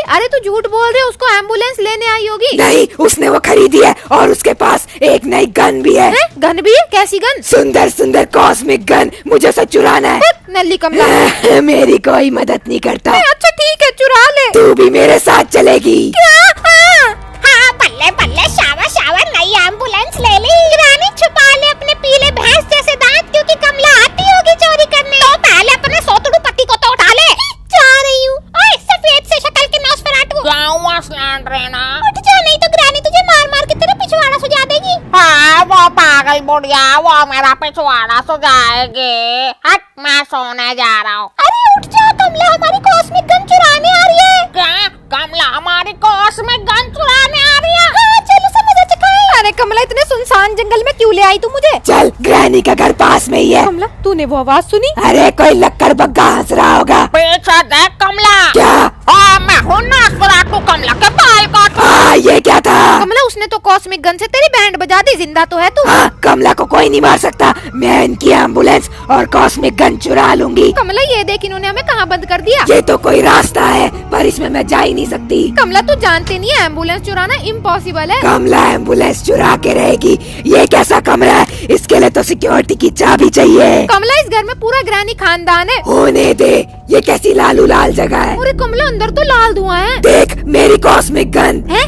अरे तू झूठ बोल रहे, उसको एम्बुलेंस लेने आई होगी। नहीं, उसने वो खरीदी है और उसके पास एक नई गन भी है। गन भी है? कैसी गन? सुंदर सुंदर कॉस्मिक गन, मुझे उसे चुराना है। नल्ली कमला मेरी कोई मदद नहीं करता। अच्छा ठीक है, चुरा ले। तू भी मेरे साथ चलेगी? हाँ बल्ले बल्ले, शाबाश शाबाश, नई एम्बुलेंस ले ली। रानी छुपा ले अपने पीले भैंस जैसे दांत, क्योंकि कमला आती होगी चोरी करने। तो पहले अपने सोतड़ू पति को तो उठा ले। जा रही हूँ। ओए सफेद से शक्ल के नॉस्फेराटू, क्या हुआ स्लैंडरेना? उठ जा, नहीं तो ग्रैनी तुझे मार मार के तेरा पिछवाड़ा सुझा देगी। हाँ वो पागल बुढ़िया, वो मेरा पिछवाड़ा सुझाएगी। हट, मैं सोने जा रहा हूँ। अरे उठ जा, कमला हमारी कॉस्मिक गन चुराने आ रही है। क्या कमला हमारी कॉस्मिक गन चुराने आ रही है? हाँ चलो समझ आ चुका है। अरे कमला, इतने सुनसान जंगल में क्यों ले आई तू मुझे? चल, ग्रैनी का घर पास में ही है। कमला, तूने वो आवाज सुनी? अरे कोई लक्कड़ बग्गा हंस रहा होगा। पीछे देख कमला। क्या? हाँ मैं हूँ नॉस्फेराटू, कमला के बाल काटूं। ये क्या था? कमला, उसने तो कॉस्मिक गन से तेरी बैंड बजा दी। जिंदा तो है तू। हाँ, कमला को कोई नहीं मार सकता। मैं इनकी एम्बुलेंस और कॉस्मिक गन चुरा लूंगी। कमला ये देख, इन्होंने हमें कहाँ बंद कर दिया। ये तो कोई रास्ता है, पर इसमें मैं जा ही नहीं सकती। कमला तू जानते नहीं है, एम्बुलेंस चुराना इम्पॉसिबल है। कमला एम्बुलेंस चुरा के रहेगी? ये कैसा कमरा है? इसके लिए तो सिक्योरिटी की चाबी चाहिए। कमला, इस घर में पूरा ग्रैनी खानदान है। होने दे, ये कैसी लालू लाल जगह है। अरे कमला, अंदर तो लाल धुआं है। देख मेरी कॉस्मिक गन है।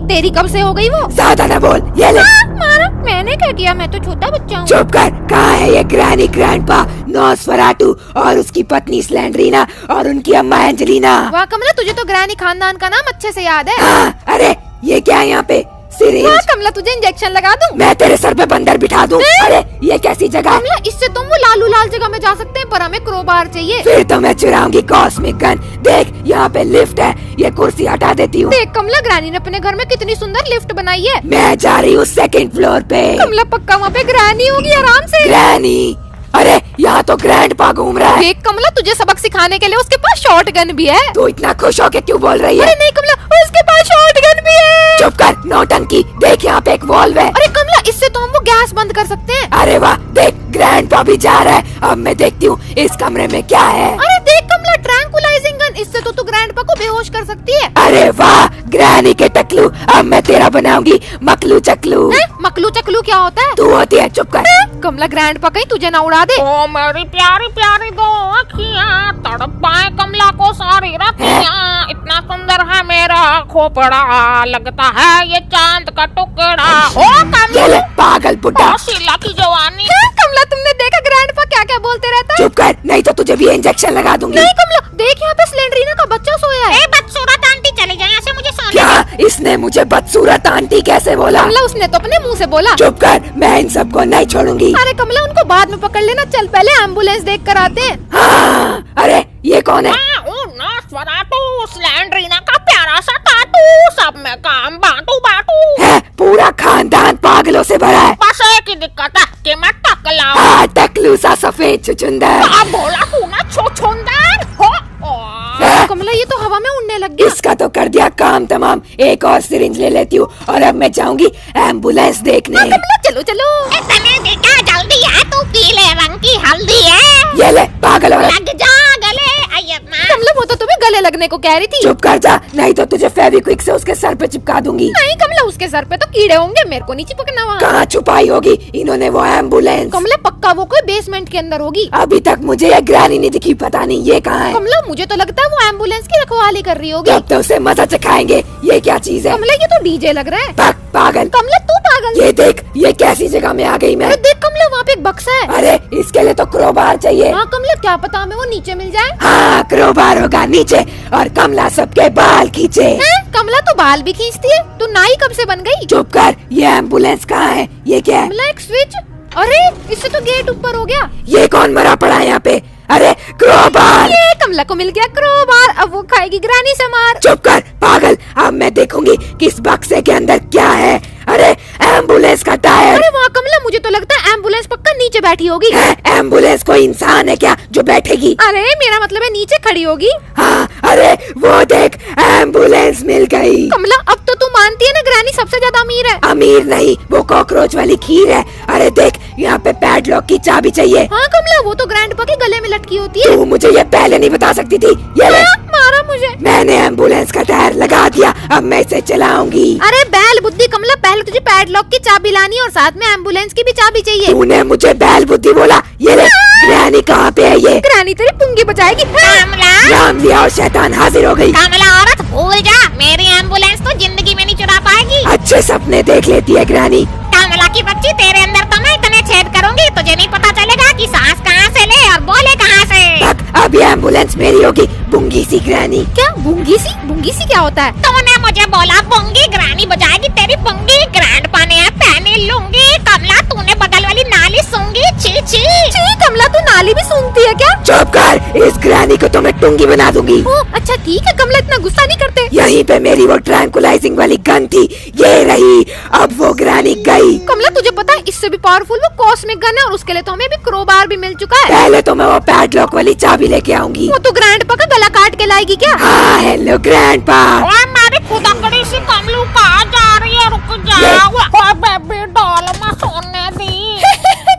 तेरी कब से हो गई वो? ज्यादा न बोल। ये ले। मारा, मैंने क्या किया? मैं तो छोटा बच्चा हूँ। चुप कर। कहाँ है ये ग्रैनी ग्रैंडपा नॉस्फेराटू और उसकी पत्नी स्लैंडरीना और उनकी अम्मा एंजेलिना? वाह कमला, तुझे तो ग्रैनी खानदान का नाम अच्छे से याद है। हाँ, अरे ये क्या है यहाँ पे? सिरिंज। वाह कमला, तुझे इंजेक्शन लगा दूं? मैं तेरे सर पे बंदर बिठा दूं। अरे ये कैसी जगह है? कमला, इससे तुम वो लालू लाल जगह में जा सकते हैं, पर हमें क्रोबार चाहिए। फिर तो मैं चुराऊंगी कॉस्मिक गन। देख यहाँ पे लिफ्ट है, ये कुर्सी हटा देती हूँ। देख कमला, ग्रैनी ने अपने घर में कितनी सुंदर लिफ्ट बनाई है। मैं जा रही हूँ सेकंड फ्लोर पे। कमला, पक्का वहाँ पे ग्रैनी होगी आराम से। ग्रैनी? अरे यहाँ तो ग्रैंडपा घूम रहा है। देख कमला, तुझे सबक सिखाने के लिए उसके पास शॉर्ट गन भी है। तू इतना खुश होके क्यों बोल रही है? अरे नहीं कमला, उसके पास शॉर्ट गन भी है। चुप कर नौटंकी। देख यहाँ पे एक वॉल्व है। अरे कमला, इससे तो हम वो गैस बंद कर सकते हैं। अरे वाह, देख ग्रैंडपा भी जा रहा है। अब मैं देखती हूँ इस कमरे में क्या है। अरे देख कमला, ट्रैंकुलाइजिंग गन, इससे तो तू ग्रैंडपा को बेहोश कर सकती है। अरे वाह ग्रैनी के टकलू, अब मैं तेरा बनाऊंगी मकलू चकलू। मकलू चकलू क्या होता है? तू होती है। चुप कर। कमला, ग्रैंडपा कहीं तुझे ना उड़ा दे। ओ मेरी प्यारी प्यारी दो अखियाँ, तड़प पाए कमला को सारी रतियाँ। इतना सुंदर है मेरा खोपड़ा, लगता है ये चांद का टुकड़ा। ओ ये ले कमला, पागल बुड्ढा। ओ शीला की जवानी। कमला, तुमने देखा ग्रैंडपा क्या क्या बोलते रहता है? चुप कर, नहीं तो तुझे भी इंजेक्शन लगा दूंगी। नहीं कमला, देख यहाँ पे स्लेंडरीना का बच्चा सोया है। ए बदसूरत आंटी, चली जाए यहाँ से, मुझे सोने क्या? दे। इसने मुझे बदसूरत आंटी कैसे बोला? कमला, उसने तो अपने मुंह से बोला। चुप कर, मैं इन सबको नहीं छोड़ूंगी। अरे कमला, उनको बाद में पकड़ लेना, चल पहले एम्बुलेंस देख कर आते हैं। हाँ, अरे ये कौन है? मैं हूँ नॉस्फेराटू, स्लैंडरीना का प्यारा सा टाटू, सब में काम बांटू बांटू। है, पूरा खानदान पागलों से भरा है। बस एक ही दिक्कत है कि मैं टकलाऊं। हाँ, टकलू सा सफेद चुचुंदर। क्या बोला तूने छुछुंदर? हो ओ। कमला, ये तो हवा में उड़ने लग गया। इसका तो कर दिया काम तमाम। एक और सिरिंज ले लेती हूँ और अब मैं जाऊंगी एम्बुलेंस देखने। कमला, चलो चलो। तने देखा, जल्दी है, तू पीले रंग की हल्दी है। ये ले पागल औरत। लग जा गले। अय्यम्मा। कमला, वो तो तुम्हें गले लगने को कह रही थी। चुप कर जा, नहीं तो तुझे फेविक्विक से उसके सर पे चिपका दूंगी। नहीं कमला, उसके सर पे तो कीड़े होंगे, मेरे को नहीं चिपकना वहाँ। कहाँ छुपाई होगी इन्होंने वो एम्बुलेंस? कमला, पक्का वो कोई बेसमेंट के अंदर होगी। अभी तक मुझे ये ग्रैनी नहीं दिखी, पता नहीं ये कहाँ है। कमला, मुझे तो लगता है वो एम्बुलेंस की रखवाली कर रही होगी। तब तो उसे मजा चखाएंगे। ये क्या चीज है? कमला, ये तो डीजे लग रहा है। पागल। कमला, तू पागल। ये देख, ये कैसी जगह में आ गई मैं। अरे देख कमला, वहाँ पे एक बक्सा है। अरे इसके लिए तो क्रोबार चाहिए। हाँ कमला, क्या पता हमें वो नीचे मिल जाए। हाँ, क्रोबार होगा नीचे और कमला सबके बाल खींचे। हैं? कमला, तू बाल भी खींचती है? तू नाई कब से बन गई? चुप कर, ये एम्बुलेंस कहाँ है? ये क्या है? कमला, एक स्विच। अरे इससे तो गेट ऊपर हो गया। ये कौन मरा पड़ा है यहाँ पे? अरे क्रोबार। ये कमला को मिल गया क्रोबार, अब वो खाएगी ग्रैनी से मार। चुप कर पागल, अब मैं देखूंगी कि इस बक्से के अंदर क्या है। अरे एम्बुलेंस का टायर। अरे वाह कमला, मुझे तो लगता है एम्बुलेंस पक्का नीचे बैठी होगी। एम्बुलेंस कोई इंसान है क्या जो बैठेगी? अरे मेरा मतलब है नीचे खड़ी होगी। हाँ, अरे वो देख एम्बुलेंस एम्बुलेंस मिल गई। कमला अब तो तू मानती है ना ग्रैनी सबसे ज्यादा अमीर है। अमीर नहीं, वो कॉकरोच वाली खीर है। अरे देख, यहाँ पे पैडलॉक की चाबी चाहिए। हाँ कमला, वो तो ग्रैंडपा के गले में लटकी होती है। तू मुझे ये पहले नहीं बता सकती थी। ये ले, हाँ, मारा मुझे। मैंने एम्बुलेंस का टायर लगा दिया, अब मैं इसे चलाऊंगी। अरे बैल बुद्धि कमला, पहले तुझे पैडलॉक की चाबी लानी और साथ में एम्बुलेंस की भी चाबी चाहिए। तूने मुझे बैल बुद्धि बोला। ये ले, ग्रैनी कहाँ पे है ये? ग्रैनी तेरी पुंगी बचाएगी। कमला राम लिया और शैतान हाजिर हो गई। कमला औरत भूल जा, मेरी एम्बुलेंस तो जिंदगी में नहीं चुरा पाएगी। अच्छे सपने देख लेती है ग्रैनी। कमला की बच्ची, तेरे अंदर तो मैं इतने छेद करूंगी तुझे नहीं पता चलेगा कि सांस कहाँ से ले और बोले कहाँ से। तक अब ये एम्बुलेंस मेरी होगी, बुंगी सी ग्रैनी। क्या बुंगी सी? बुंगी सी क्या होता है? तूने मुझे बोला बुंगी, ग्रानी बजाएगी तेरी बुंगी। ग्रैंडपा ने पहनी लूंगी। कमला तूने बगल वाली नाली सूंगी। छी छी छी कमला, तू नाली भी सूंघती है क्या? चुप कर, इस ग्रैनी को तो मैं टुंगी बना दूंगी। ओ अच्छा ठीक है कमला, इतना गुस्सा नहीं करते। यहीं पे मेरी वो ट्रैंकुलाइजिंग वाली गन थी, ये रही। अब वो ग्रैनी गई। कमला तुझे पता है इससे भी पावरफुल वो कॉस्मिक गन है और उसके लिए तो हमें भी क्रोबार भी मिल चुका है। पहले तो मैं वो पैडलॉक वाली चाबी लेके आऊंगी। वो तो ग्रैंडपा का गला काट के लाएगी क्या? हाँ, हेलो ग्रैंडपा। ओए मेरी खुदकड़ी सी कमलू कहाँ जा रही है? रुक जा। ओए बेबी डॉल में सोने दी।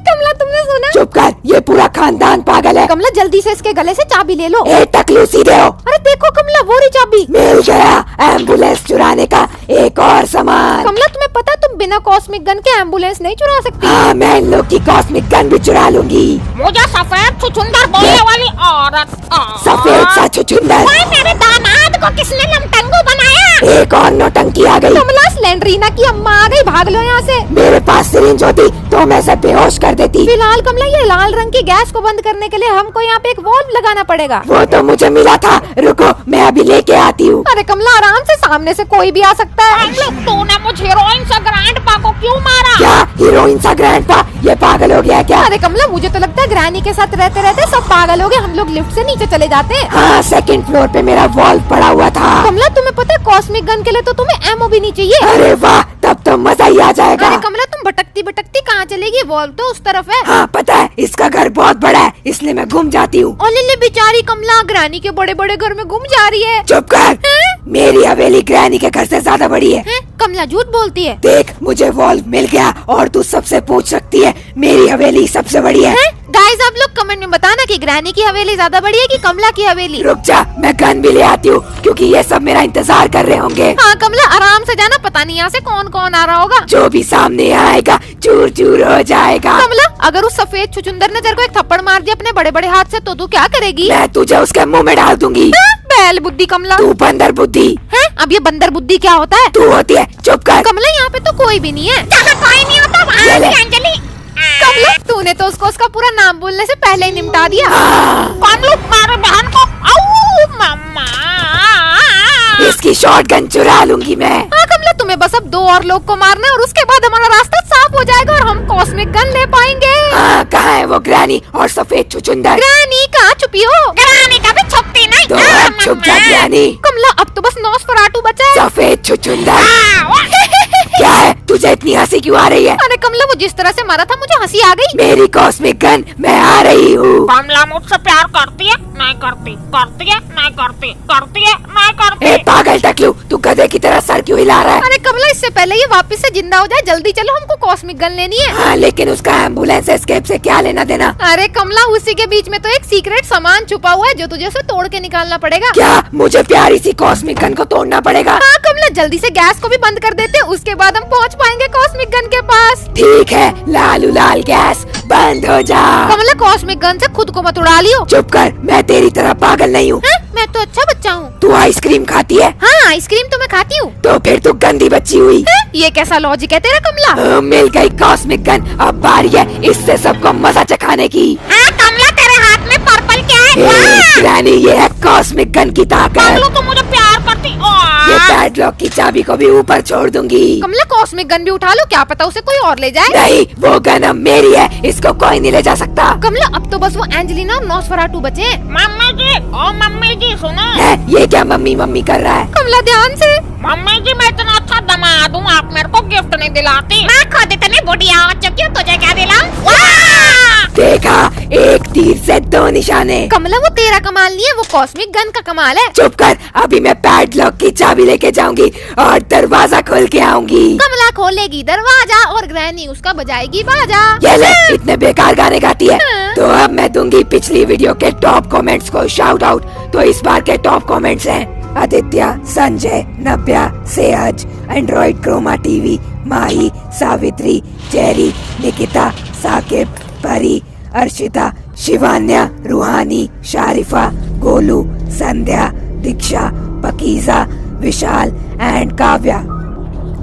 कमला तुमने सुना? चुप कर, ये पूरा खानदान पागल है। कमला जल्दी से इसके गले से चाबी ले लो। ए टकलू, सीधे हो। अरे देखो कमला, वो रही चाबी। मिल गया एम्बुलेंस चुराने का एक और सामान। कमला तुम्हें पता है तुम बिना कॉस्मिक गन के एम्बुलेंस नहीं चुरा सकती। हाँ, मैं इन लोग की कॉस्मिक गन भी चुरा लूंगी। मुझे सफेद छुछुंदर बोलने वाली औरत। सफेद सा छुछुंदर। ओए मेरे दामाद को किसने लमटंगू बनाया? एक और नौटंकी आ गई। कमला स्लेंडरीना की अम्मा आ गई, भाग लो यहाँ से। मेरे पास सिरिंज होती तो मैं सब बेहोश कर देती। फिलहाल कमला ये लाल रंग की गैस को बंद करने के लिए हमको यहाँ पे एक वॉल्व लगाना पड़ेगा। वो तो मुझे मिला था, रुको मैं अभी लेके आती हूँ। अरे कमला आराम से, सामने से कोई भी आ सकता है। कमलू तूने मुझ हीरोइन से ग्रैंडपा को क्यों मारा? क्या हीरोइन सा ग्रैंडपा? ये पागल हो गया क्या? अरे कमला मुझे तो लगता है ग्रैनी के साथ रहते रहते सब पागल हो गए। हम लोग लिफ्ट से नीचे चले जाते हैं। हाँ, सेकंड फ्लोर पे मेरा वॉल्व पड़ा हुआ था। कमला तुम्हें पता है कॉस्मिक गन के लिए तो तुम्हें एमओ भी नहीं चाहिए। अरे वाह, तब तो मजा ही आ जाएगा। अरे कमला तुम भटकती भटकती कहाँ चलेगी? वॉल्व तो उस तरफ है। हाँ पता है, इसका घर बहुत बड़ा है इसलिए मैं घूम जाती हूँ। ओले बेचारी कमला ग्रैनी के बड़े बड़े घर में घूम जा रही है। चुप कर, मेरी हवेली ग्रैनी के घर से ज्यादा बड़ी है। हैं? कमला झूठ बोलती है। देख, मुझे वॉल्व मिल गया और तू सबसे पूछ सकती है, मेरी हवेली सबसे बड़ी है। गाइस आप लोग कमेंट में बताना कि ग्रैनी की हवेली ज्यादा बड़ी है कि कमला की हवेली। रुक जा, मैं गन भी ले आती हूँ क्योंकि ये सब मेरा इंतजार कर रहे होंगे। हाँ कमला आराम से जाना, पता नहीं यहाँ से कौन कौन आ रहा होगा। जो भी सामने आएगा चूर चूर हो जाएगा। कमला अगर उस सफेद छुचुंदर ने तेरे को एक थप्पड़ मार दिया अपने बड़े बड़े हाथ से तो तू क्या करेगी? मैं तुझे उसके मुंह में डाल दूंगी। हाँ, बैल बुद्धि कमला। तू बंदर बुद्धि। हैं? अब ये बंदर बुद्धि क्या होता है? तू होती है, चुप कर। कमला यहाँ पे तो कोई भी नहीं है। जहाँ कोई नहीं होता वहाँ ये ले। भी अंजलि। कमला तूने तो उसको उसका पूरा नाम बोलने से पहले ही निपटा दिया। कमलू मेरे बहन को आऊ मम्मा। इसकी शॉटगन चुरा लूंगी मैं। हाँ कमला तुम्हें बस अब 2 और लोग को मारना है और उसके बाद हमारा रास्ता साफ हो जाएगा और हम कॉस्मिक गन ले पाएंगे। हाँ, कहाँ है वो ग्रैनी और सफेद छुछुंदर? ग्रैनी कहाँ छुपी हो? ग्रानी कभी छुपती नहीं। तो अब छुप जा ग्रैनी। कमला अब तो बस नॉसफेराटू बचा है। सफेद छुछुंदर, क्या है तुझे इतनी हंसी क्यों आ रही है? अरे कमला वो जिस तरह से मारा था मुझे हंसी आ गई। मेरी कॉस्मिक गन, मैं आ रही हूँ। कमला मुझसे प्यार करती है? नहीं करती। करती है? नहीं करती। करती है? नहीं करती। ए पागल टकलू, तू गधे की तरह सर क्यों हिला रहा है? अरे कमला इससे पहले ये वापस से जिंदा हो जाए, जल्दी चलो हमको कॉस्मिक गन लेनी है। हाँ, लेकिन उसका एम्बुलेंस एस्केप से क्या लेना देना? अरे कमला उसी के बीच में तो एक सीक्रेट सामान छुपा हुआ है जो तुझे उसे तोड़ के निकालना पड़ेगा। क्या मुझे प्यारी सी कॉस्मिक गन को तोड़ना पड़ेगा? हाँ कमला जल्दी से गैस को भी बंद कर देते हैं, उसके बाद हम पहुँच पाएंगे कॉस्मिक गन के पास। ठीक है, लालू लाल गैस बंद हो जा। कमला कॉस्मिक गन से खुद को मत उड़ा लियो। चुप कर, मैं तेरी तरह पागल नहीं हूँ। हैं? मैं तो अच्छा बच्चा हूँ। तू आइसक्रीम खाती है? हाँ आइसक्रीम तो मैं खाती हूँ। तो फिर तू गंदी बच्ची हुई। हैं? ये कैसा लॉजिक है तेरा कमला? मिल गई कॉस्मिक गन, अब बारी है इससे सबको मजा चखाने की। हाँ कमला तेरे हाथ में पर्पल क्या है? वाह! रानी, ये है कॉस्मिक गन की ताकत। कमलू तो मुझे प्यार करती। ये पैडलॉक की चाबी को भी ऊपर छोड़ दूंगी। कमला कॉस्मिक गन भी उठा लो, क्या पता उसे कोई और ले जाए। नहीं, वो गन अब मेरी है, इसको कोई नहीं ले जा सकता। कमला अब तो बस वो एंजेलिना और नॉसफेराटू बचे हैं। मम्मी जी, ओ मम्मी जी सुनो। है, ये क्या मम्मी मम्मी कर रहा है? कमला ध्यान से। मम्मी जी मैं इतना अच्छा दामाद हूँ, आप मेरे को गिफ्ट नहीं दिलाती। मैं खुद इतनी बुढ़िया हो चुकी हूँ, तुझे क्या दिलाऊं? वाह! देखा, एक तीर से 2 निशाने। कमला वो तेरा कमाल नहीं है, वो कॉस्मिक गन का कमाल है। चुप कर, अभी मैं पैडलॉक की चाबी लेके जाऊंगी और दरवाजा खोल के आऊंगी। कमला खोलेगी दरवाजा और ग्रैनी उसका बजाएगी बाजा। ये ले, इतने बेकार गाने गाती है। तो अब मैं दूंगी पिछली वीडियो के टॉप कमेंट्स को शाउट आउट। तो इस बार के टॉप कमेंट्स हैं आदित्य, संजय, नव्या, सेहज, एंड्रॉइड क्रोमा टीवी, माही, सावित्री, जेरी, निकिता, साकिब, परी, अर्शिता, शिवान्या, रूहानी, शारिफा, गोलू, संध्या, दीक्षा, पकीजा, विशाल एंड काव्या।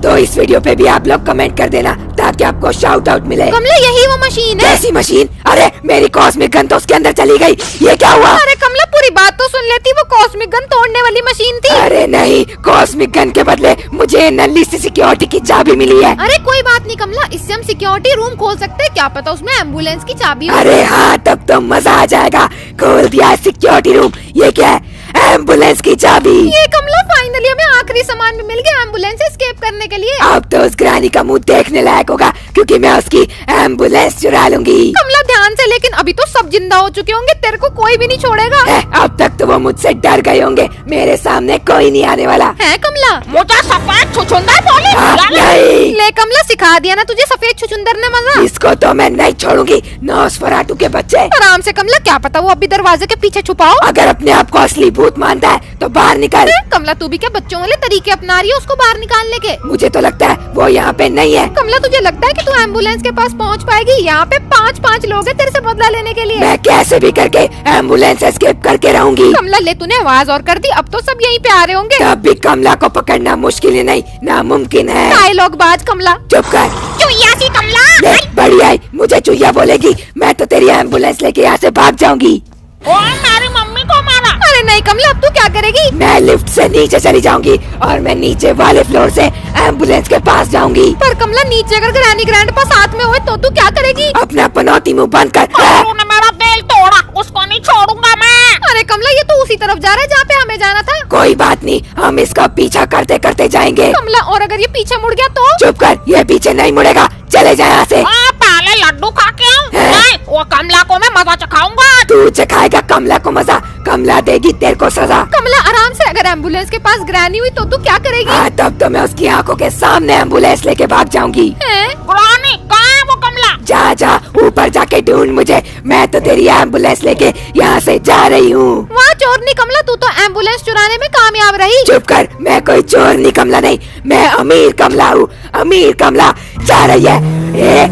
तो इस वीडियो पे भी आप लोग कमेंट कर देना ताकि आपको शाउट आउट मिले। कमला यही वो मशीन है। कैसी मशीन? अरे मेरी कॉस्मिक गन तो उसके अंदर चली गई, ये क्या हुआ? अरे कमला पूरी बात तो सुन लेती, वो कॉस्मिक गन तोड़ने वाली मशीन थी। अरे नहीं, कॉस्मिक गन के बदले मुझे नल्ली सी सिक्योरिटी की चाबी मिली है। अरे कोई बात नहीं कमला, इससे हम सिक्योरिटी रूम खोल सकते हैं, क्या पता उसमें एम्बुलेंस की चाबी हो। अरे हाँ, तब तो मजा आ जाएगा। खोल दिया सिक्योरिटी रूम। ये क्या है? एम्बुलेंस की चाबी। ये कमला फाइनली हमें आखिरी सामान भी मिल गया एम्बुलेंस से एस्केप करने के लिए। अब तो उस ग्रानी का मुंह देखने लायक होगा क्योंकि मैं उसकी एम्बुलेंस चुरा लूंगी। कमला ध्यान से, लेकिन अभी तो सब जिंदा हो चुके होंगे, तेरे को कोई भी नहीं छोड़ेगा। अब तक तो वो मुझसे डर गए होंगे, मेरे सामने कोई नहीं आने वाला है कमला? मुझे सफेद छुछुंदर बोली। नहीं, ले कमला, सिखा दिया ना तुझे सफेद छुछुंदर ने मजा। इसको तो मैं नहीं छोड़ूंगी। नॉसफेराटू के बच्चे। आराम से कमला, क्या पता वो अभी दरवाजे के पीछे छुपाओ। अगर अपने आप को असली भूत मानता है तो बाहर निकल। कमला तू भी क्या बच्चों वाले तरीके अपना रही है उसको बाहर निकालने के? मुझे तो लगता है वो यहाँ पे नहीं है। कमला तुझे लगता है कि तू एम्बुलेंस के पास पहुँच पाएगी? यहाँ पे 5-5 लोग हैं तेरे से बदला लेने के लिए। मैं कैसे भी करके एम्बुलेंस एस्केप करके रहूंगी। कमला ले, तूने आवाज और कर दी, अब तो सब यहीं पे आ रहे होंगे। तब भी कमला को पकड़ना मुश्किल ही नहीं, नामुमकिन है। डायलॉग बाज कमला। चुप कर। चुईया सी कमला। ले, बड़ी आई, मुझे चुईया बोलेगी, मैं तो तेरी एम्बुलेंस लेके यहाँ से भाग जाऊंगी। ओए मेरी मम्मी को मारा। अरे नहीं कमला, अब तू क्या करेगी? मैं लिफ्ट से नीचे चली जाऊंगी और मैं नीचे वाले फ्लोर से एम्बुलेंस के पास जाऊंगी। पर कमला नीचे अगर ग्रैनी ग्रैंडपा साथ में हुए तो तू क्या करेगी? अपना पनौती मुंह बंद कर। तूने मेरा दिल तोड़ा, उसको नहीं छोड़ूंगा मैं। अरे कमला, ये तो उसी तरफ जा रहा है जहाँ पे हमें जाना था। कोई बात नहीं, हम इसका पीछा करते करते जाएंगे। कमला, और अगर ये पीछे मुड़ गया तो? चुप कर, ये पीछे नहीं मुड़ेगा, चले जाए यहाँ से। पहले लड्डू खा के आऊं। नहीं, वो कमला को मैं मजा चखाऊंगा। तू चखाएगा कमला को मजा, कमला देगी तेरे को सजा। कमला आराम से, अगर एम्बुलेंस के पास ग्रैनी हुई तो तू क्या करेगी? हाँ, तब तो मैं उसकी आंखों के सामने एम्बुलेंस लेके भाग जाऊंगी। ग्रानी, कहाँ है वो कमला? जा जा, ऊपर जाके ढूंढ मुझे, मैं तो तेरी एम्बुलेंस लेके यहाँ से जा रही हूँ। वहाँ चोर नहीं कमला, तू तो एम्बुलेंस चुराने में कामयाब रही। चुप कर, मैं कोई चोर नहीं कमला, नहीं, मैं अमीर कमला हूँ। अमीर कमला जा रही है। ये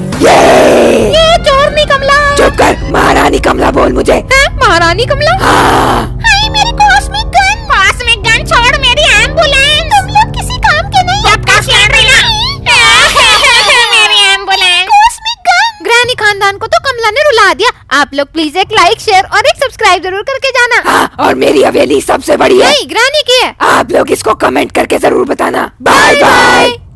चोर नहीं कमला। चुप कर, महारानी कमला बोल मुझे। महारानी कमला? हाँ। हाय मेरी कॉस्मिक गन। कॉस्मिक गन छोड़ मेरी एम्बुलेंस। तुम लोग किसी काम के नहीं। मेरी एम्बुलेंस। Cosmic gun. ग्रैनी खानदान को तो कमला ने रुला दिया। आप लोग प्लीज एक लाइक, शेयर और एक सब्सक्राइब जरूर करके जाना। हाँ, और मेरी हवेली सबसे बड़ी है। नहीं, ग्रैनी की है। आप लोग इसको कमेंट करके जरूर बताना। बाय।